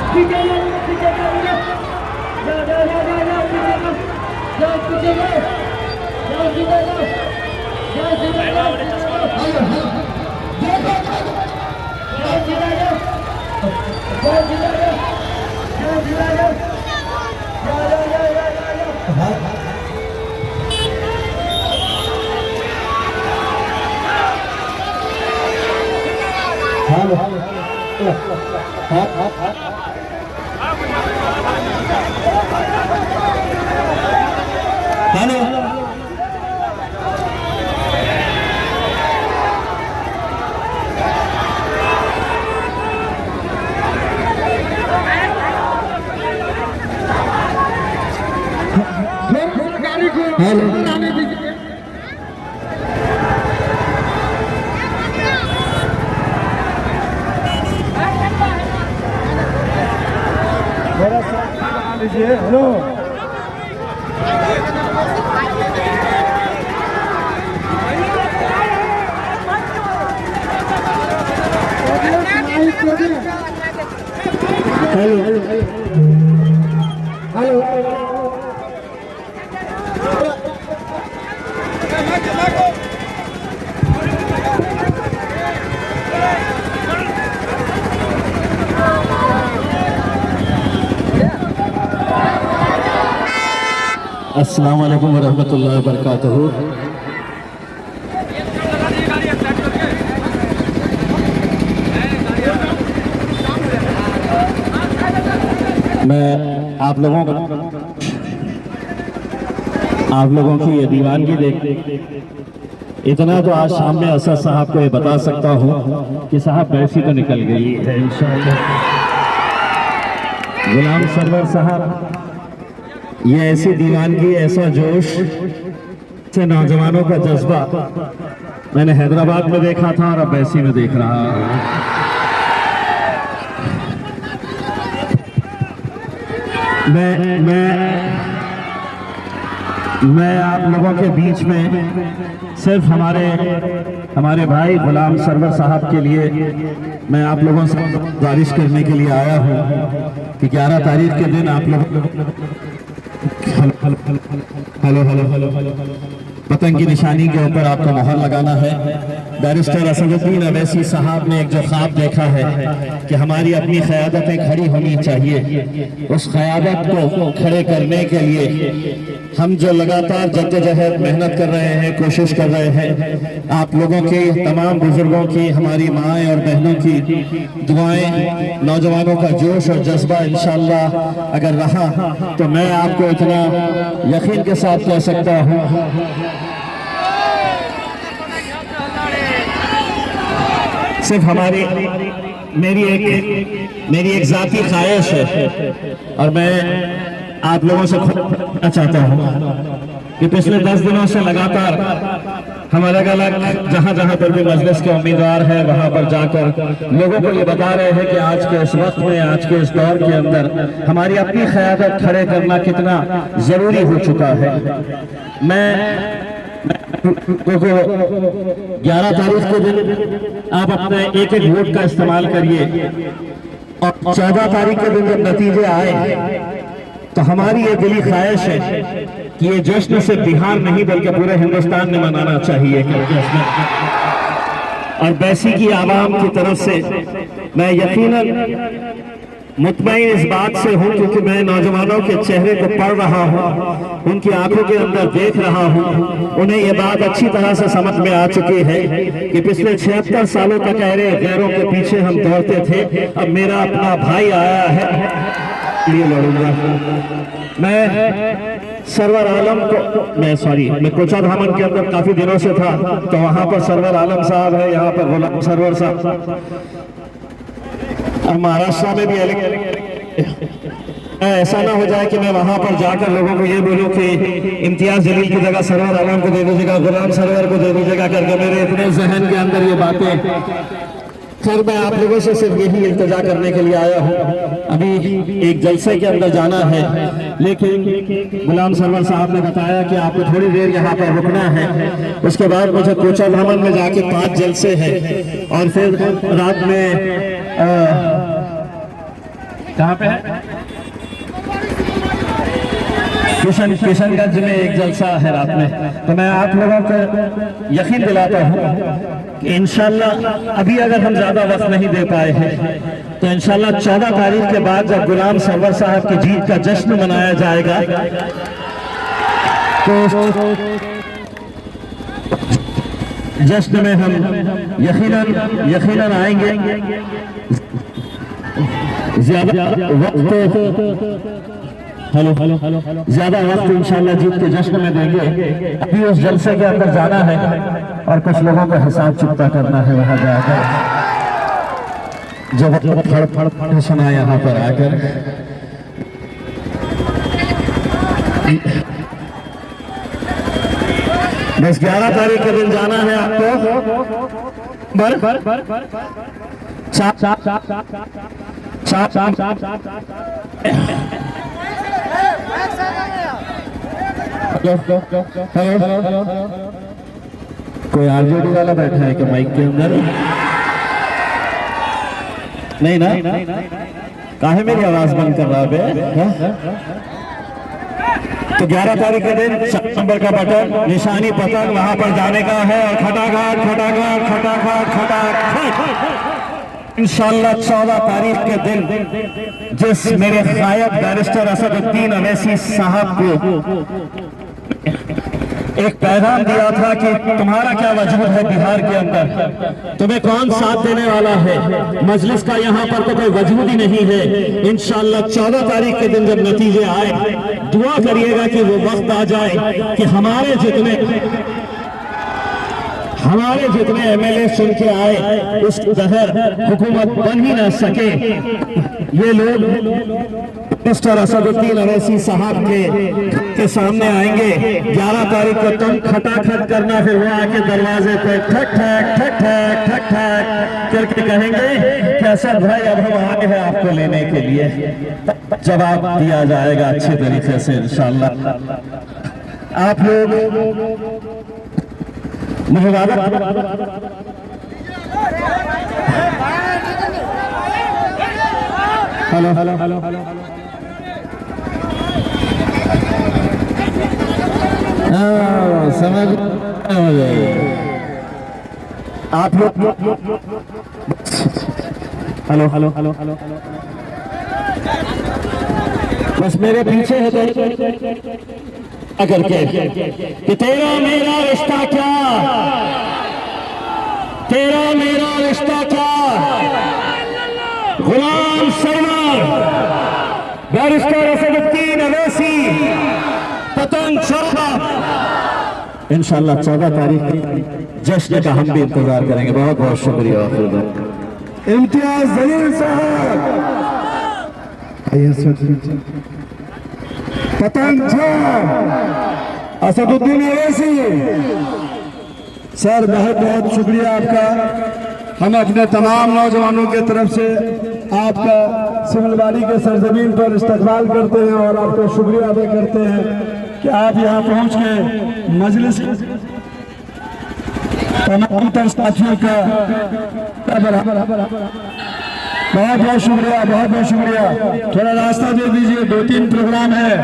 Hello अस्सलाम वालेकुम वरहमतुल्लाहि वबरकातुहू। मैं आप लोगों की ये दीवानगी देख इतना तो आज शाम में असद साहब को ये बता सकता हूँ कि साहब वैसी तो निकल गई है इंशाअल्लाह। गुलाम सरवर साहब, ये ऐसी दीवानगी, ऐसा जोश से नौजवानों का जज्बा मैंने हैदराबाद में देखा था और अब वैसी में देख रहा हूँ। मैं आप लोगों के बीच में सिर्फ हमारे भाई गुलाम सरवर साहब के लिए मैं आप लोगों से गुजारिश करने के लिए आया हूँ कि 11 तारीख के दिन आप लोग हेलो पतंग की निशानी के ऊपर आपको मोहर लगाना है। बैरिस्टर असदुद्दीन अवैसी साहब ने एक जो ख्वाब देखा है कि हमारी अपनी क़यादतें खड़ी होनी चाहिए, उस क़यादत को खड़े करने के लिए हम जो लगातार जद्दोजहद मेहनत कर रहे हैं, कोशिश कर रहे हैं, आप लोगों की, तमाम बुजुर्गों की, हमारी माएँ और बहनों की दुआएं, नौजवानों का जोश और जज्बा इंशाअल्लाह अगर रहा तो मैं आपको इतना यकीन के साथ कह सकता हूँ सिर्फ मेरी एक जाती ख्वाहिश है और मैं आप लोगों से कहना चाहता हूँ कि पिछले 10 दिनों से लगातार हम अलग अलग जहाँ पर भी मजलिस के उम्मीदवार हैं वहाँ पर जाकर लोगों को ये बता रहे हैं कि आज के इस वक्त में, आज के इस दौर के अंदर हमारी अपनी क़यादत खड़े करना कितना जरूरी हो चुका है। मैं 11 तारीख के दिन आप अपने एक वोट का इस्तेमाल करिए और 14 तारीख के दिन जब नतीजे आए तो हमारी ये दिली ख्वाहिश है कि ये जश्न सिर्फ बिहार नहीं बल्कि पूरे हिंदुस्तान में मनाना चाहिए। और बैसी की आवाम की तरफ से मैं यकीनन मुतमईन इस बात से हूँ क्योंकि मैं नौजवानों के चेहरे को पढ़ रहा हूँ, उनकी आंखों के अंदर देख रहा हूँ, उन्हें ये बात अच्छी तरह से समझ में आ चुकी है कि पिछले 76 सालों तक गैरों के पीछे हम दौड़ते थे, अब मेरा अपना भाई आया है, लिए लड़ूंगा। मैं सरवर आलम को मैं कोचा धामन के अंदर काफी दिनों से था तो वहां पर सरवर आलम साहब है, यहाँ पर गुलाम सरवर साहब, और महाराष्ट्र में भी ऐसा ना हो जाए कि मैं वहां पर जाकर लोगों को ये बोलूं कि इम्तियाज जलील की जगह सरवर आलम को दे दीजिएगा, गुलाम सरवर को दे दीजिएगा करके मेरे इतने जहन के अंदर ये बातें। फिर मैं आप लोगों से सिर्फ यही इल्तिजा करने के लिए आया हूँ, अभी एक जलसे के अंदर जाना है, लेकिन गुलाम सरवर साहब ने बताया कि आपको थोड़ी देर यहाँ पर रुकना है, उसके बाद मुझे कोचा धामन में जाके 5 जलसे हैं और फिर रात में कहाँ पे है? किशनगंज में एक जलसा है रात में। तो मैं आप लोगों को यकीन दिलाता हूँ कि इंशाल्लाह अभी अगर हम ज्यादा वक्त नहीं दे पाए हैं तो इंशाल्लाह 14 तारीख के बाद जब गुलाम सरवर साहब की जीत का जश्न मनाया जाएगा तो जश्न में हम यकीनन आएंगे। ज्यादा ज्यादा वक्त इंशाल्लाह जीत के जश्न में देंगे। अभी उस जलसे के अंदर जाना है और कुछ लोगों का हिसाब चुकता करना है वहां जाकर, जब फड़ सुना यहाँ पर आकर। बस 11 तारीख के दिन जाना है आपको। कोई आरजेडी वाला बैठा है कि माइक के अंदर? नहीं ना? काहे मेरी आवाज बंद कर रहा है? तो 11 तारीख के दिन 7 नंबर का बटन निशानी पतंग वहां पर जाने का है और खटाखट खटाखट खटाखट खटाखट इंशाल्लाह 14 तारीख के दिन जिस मेरे गायब बैरिस्टर असदुद्दीन अवैसी साहब को एक पैगाम दिया था कि तुम्हारा क्या वजूद है बिहार के अंदर, तुम्हें कौन साथ देने वाला है, मजलिस का यहाँ पर तो कोई वजूद ही नहीं है। इंशाल्लाह 14 तारीख के दिन जब नतीजे आए दुआ करिएगा कि वो वक्त आ जाए कि हमारे जितने एमएलए सुन के आए उस जहर हुकूमत बन ही ना सके। ये लोग मिस्टर असदुद्दीन अवैसी साहब के सामने आएंगे 11 तारीख को। तुम खटाखट करना, फिर वो आके दरवाजे पे ठक ठक ठक ठक ठक ठक करके कहेंगे कि असद भाई अब हम आए हैं आपको लेने के लिए। जवाब दिया जाएगा अच्छे तरीके से इंशाल्लाह। आप लोग मुझे वादा हेलो हेलो हेलो हेलो समझ आप लोग हेलो हेलो हेलो हेलो बस मेरे पीछे है तो करके कि तेरा मेरा रिश्ता क्या, तेरा मेरा रिश्ता क्या, गुलाम सरवर बैरिस्टर असदुद्दीन अवैसी पतंग साहब। इंशाल्लाह 14 तारीख जश्न का हम भी इंतजार करेंगे। बहुत बहुत शुक्रिया। इम्तियाज जलील साहब पतंग असदुद्दीन अवैसी सर, बहुत बहुत शुक्रिया आपका। हम अपने तमाम नौजवानों के तरफ से आपका सिमलवाड़ी के सरजमीन पर इस्तकबाल करते हैं और आपको शुक्रिया अदा करते हैं कि आप यहाँ पहुँच के मजलिस तमाम तर साथियों का बहुत बहुत शुक्रिया, बहुत बहुत शुक्रिया। थोड़ा रास्ता दे दीजिए, 2-3 प्रोग्राम है।